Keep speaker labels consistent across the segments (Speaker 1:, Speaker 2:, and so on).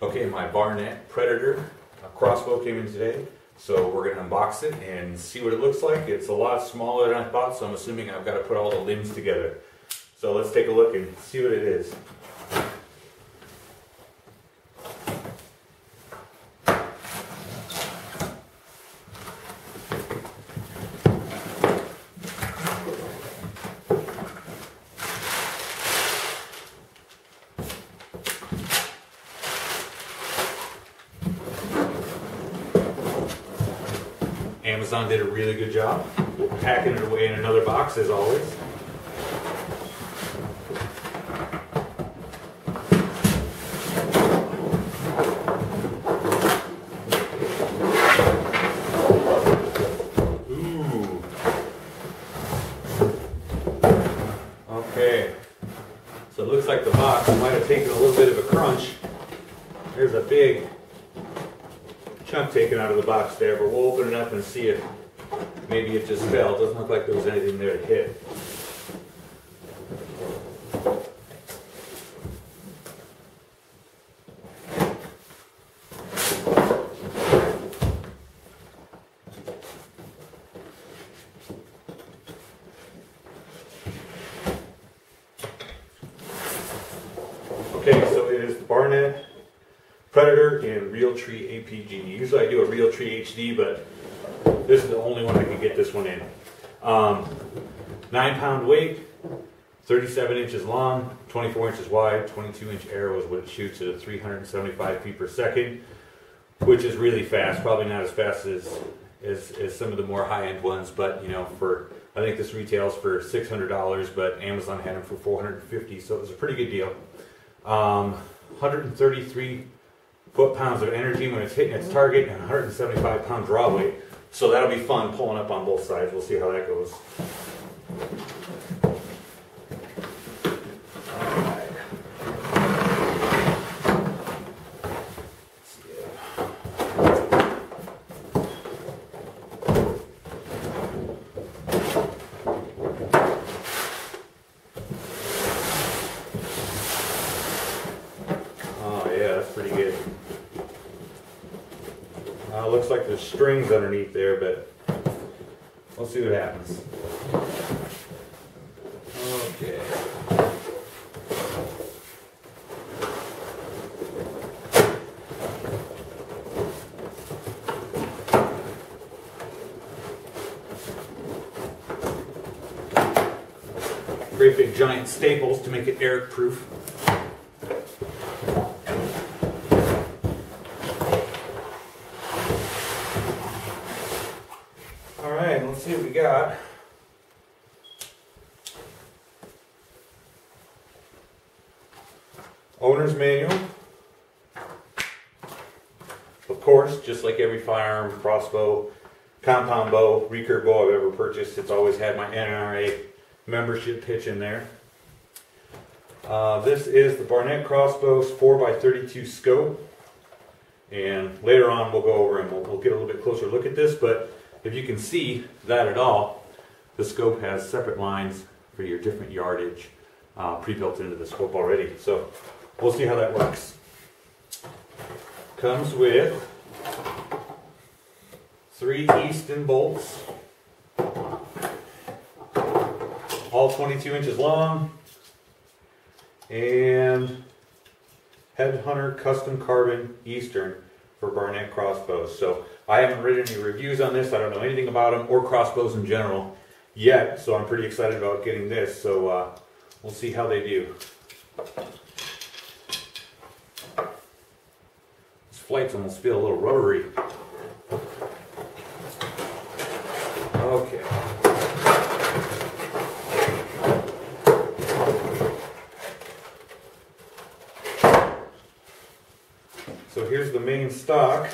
Speaker 1: Okay, my Barnett Predator crossbow came in today, so we're going to unbox it and see what it looks like. It's a lot smaller than I thought, so I'm assuming I've got to put all the limbs together. So let's take a look and see what it is. Amazon did a really good job packing it away in another box as always. Ooh. Okay. So it looks like the box might have taken a little bit of a crunch. There's a big chunk taken out of the box there, but we'll open it up and see if maybe it just fell. It doesn't look like there was anything there to hit. Okay, so it is the Barnett Predator in Realtree APG. Usually I do a Realtree HD, but this is the only one I can get this one in. 9-pound weight, 37 inches long, 24 inches wide, 22-inch arrow is what it shoots at 375 feet per second, which is really fast. Probably not as fast as some of the more high-end ones, but you know, I think this retails for $600, but Amazon had them for $450, so it was a pretty good deal. 133 foot-pounds of energy when it's hitting its target, and 175 pound draw weight. So that'll be fun pulling up on both sides. We'll see how that goes. Alright. Oh yeah, that's pretty good. Looks like there's strings underneath there, but we'll see what happens. Okay. Great big giant staples to make it air-proof. Alright, let's see what we got. Owner's manual. Of course, just like every firearm, crossbow, compound bow, recurve bow I've ever purchased, it's always had my NRA membership pitch in there. This is the Barnett Crossbow's 4x32 scope. And later on we'll go over and we'll get a little bit closer look at this, but if you can see that at all, the scope has separate lines for your different yardage pre-built into the scope already. So we'll see how that works. Comes with 3 Easton bolts, all 22 inches long, and Headhunter custom carbon Eastern for Barnett crossbows. So I haven't read any reviews on this. I don't know anything about them or crossbows in general yet, so I'm pretty excited about getting this. So we'll see how they do. This flight's almost feel a little rotary. Okay. So here's the main stock.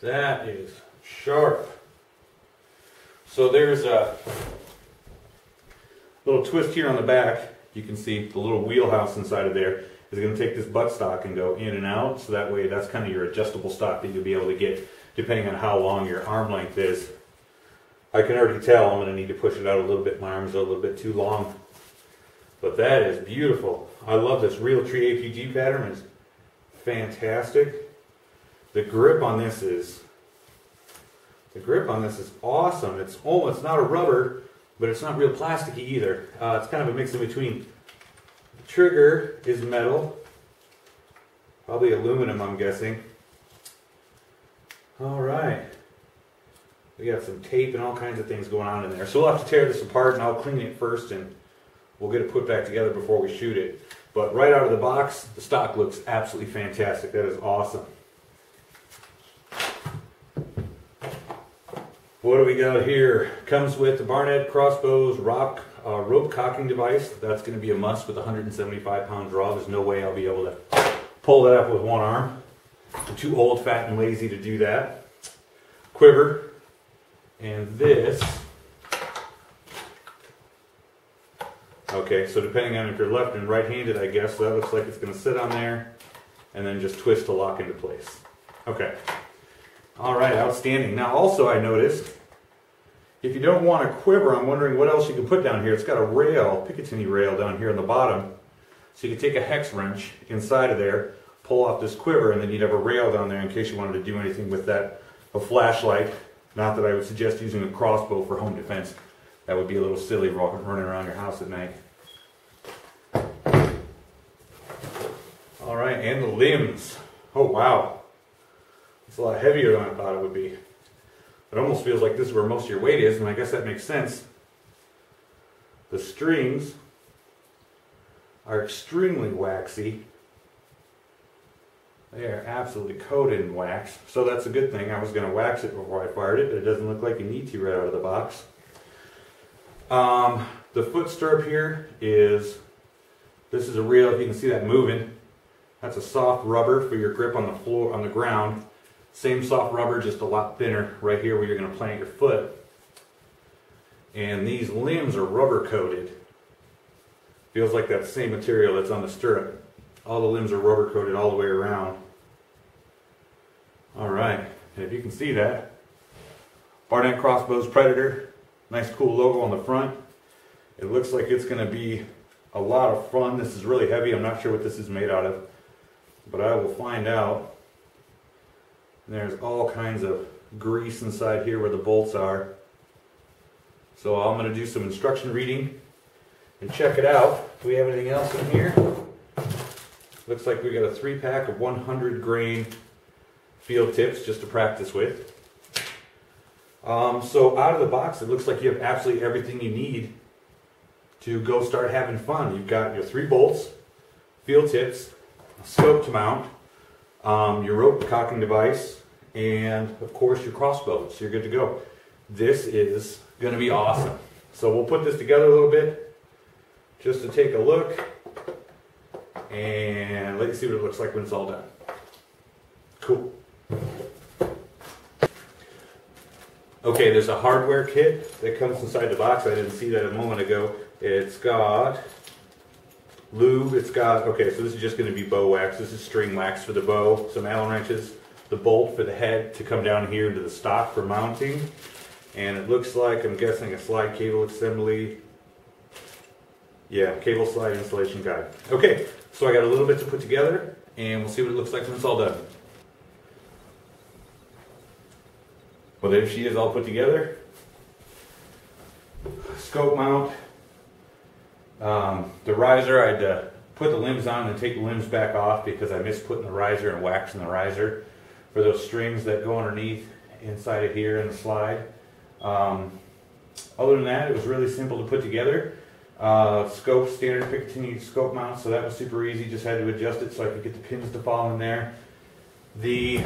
Speaker 1: That is sharp. So there's a little twist here on the back. You can see the little wheelhouse inside of there is going to take this buttstock and go in and out. So that way that's kind of your adjustable stock that you'll be able to get depending on how long your arm length is. I can already tell I'm going to need to push it out a little bit. My arms are a little bit too long. But that is beautiful. I love this Realtree APG pattern. It's fantastic. The grip on this is awesome. It's not a rubber, but it's not real plasticky either. It's kind of a mix in between. The trigger is metal, probably aluminum, I'm guessing. All right. We got some tape and all kinds of things going on in there. So we'll have to tear this apart, and I'll clean it first, and we'll get it put back together before we shoot it. But right out of the box, the stock looks absolutely fantastic. That is awesome. What do we got here? Comes with the Barnett Crossbow's rope cocking device. That's going to be a must with a 175-pound draw. There's no way I'll be able to pull that up with one arm. I'm too old, fat, and lazy to do that. Quiver. And this. Okay, so depending on if you're left and right-handed, I guess, so that looks like it's going to sit on there and then just twist to lock into place. Okay. All right, outstanding. Now also I noticed, if you don't want a quiver, I'm wondering what else you can put down here. It's got a rail, Picatinny rail down here on the bottom. So you can take a hex wrench inside of there, pull off this quiver, and then you'd have a rail down there in case you wanted to do anything with that. A flashlight. Not that I would suggest using a crossbow for home defense. That would be a little silly running around your house at night. All right, and the limbs. Oh, wow. It's a lot heavier than I thought it would be. It almost feels like this is where most of your weight is, and I guess that makes sense. The strings are extremely waxy. They are absolutely coated in wax, so that's a good thing. I was going to wax it before I fired it, but it doesn't look like you need to right out of the box. The foot stirrup here this is a real, if you can see that moving, that's a soft rubber for your grip on the floor, on the ground. Same soft rubber, just a lot thinner right here where you're going to plant your foot. And these limbs are rubber coated. Feels like that same material that's on the stirrup. All the limbs are rubber coated all the way around. All right, and if you can see that, Barnett Crossbow's Predator, nice cool logo on the front. It looks like it's going to be a lot of fun. This is really heavy. I'm not sure what this is made out of, but I will find out. And there's all kinds of grease inside here where the bolts are. So I'm going to do some instruction reading and check it out. Do we have anything else in here? Looks like we got a 3-pack of 100 grain field tips just to practice with. So out of the box, it looks like you have absolutely everything you need to go start having fun. You've got your 3 bolts, field tips, a scope to mount, your rope cocking device, and of course your crossbow. So you're good to go. This is going to be awesome. So we'll put this together a little bit just to take a look and let you see what it looks like when it's all done. Cool. Okay, there's a hardware kit that comes inside the box. I didn't see that a moment ago. It's got lube, okay, so this is just going to be bow wax. This is string wax for the bow, some Allen wrenches, the bolt for the head to come down here into the stock for mounting. And it looks like, I'm guessing, a slide cable assembly. Yeah, cable slide installation guide. Okay, so I got a little bit to put together, and we'll see what it looks like when it's all done. Well, there she is all put together. Scope mount. The riser, I had to put the limbs on and take the limbs back off because I missed putting the riser and waxing the riser for those strings that go underneath inside of here in the slide. Other than that, it was really simple to put together. Scope, standard Picatinny scope mount, so that was super easy. Just had to adjust it so I could get the pins to fall in there. The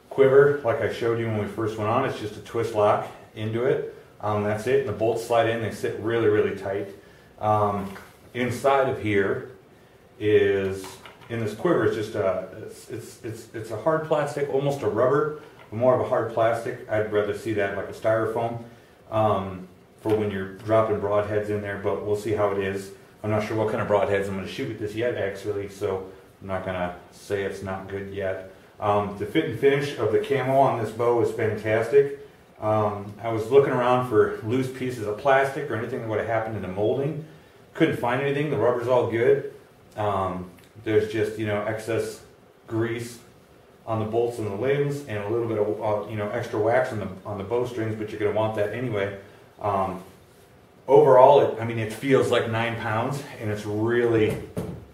Speaker 1: quiver, like I showed you when we first went on, it's just a twist lock into it. That's it. And the bolts slide in. They sit really, really tight. Inside of here is, in this quiver, it's just it's a hard plastic, almost a rubber, but more of a hard plastic. I'd rather see that like a styrofoam for when you're dropping broadheads in there, but we'll see how it is. I'm not sure what kind of broadheads I'm going to shoot with this yet, actually, so I'm not going to say it's not good yet. The fit and finish of the camo on this bow is fantastic. I was looking around for loose pieces of plastic or anything that would have happened in the molding. Couldn't find anything. The rubber's all good. There's just, you know, excess grease on the bolts and the limbs, and a little bit of you know, extra wax on the bowstrings, but you're going to want that anyway. Overall, I mean, it feels like 9 pounds, and it's really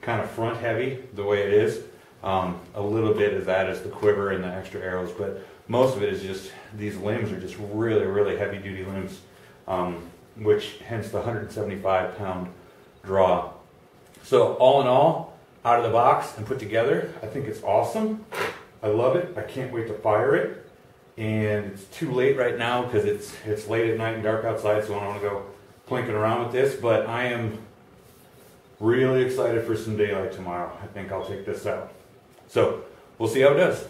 Speaker 1: kind of front heavy the way it is. A little bit of that is the quiver and the extra arrows, but most of it is just, these limbs are just really, really heavy duty limbs, which hence the 175-pound draw. So all in all, out of the box and put together, I think it's awesome. I love it. I can't wait to fire it. And it's too late right now because it's late at night and dark outside, so I don't want to go plinking around with this, but I am really excited for some daylight tomorrow. I think I'll take this out. So we'll see how it does.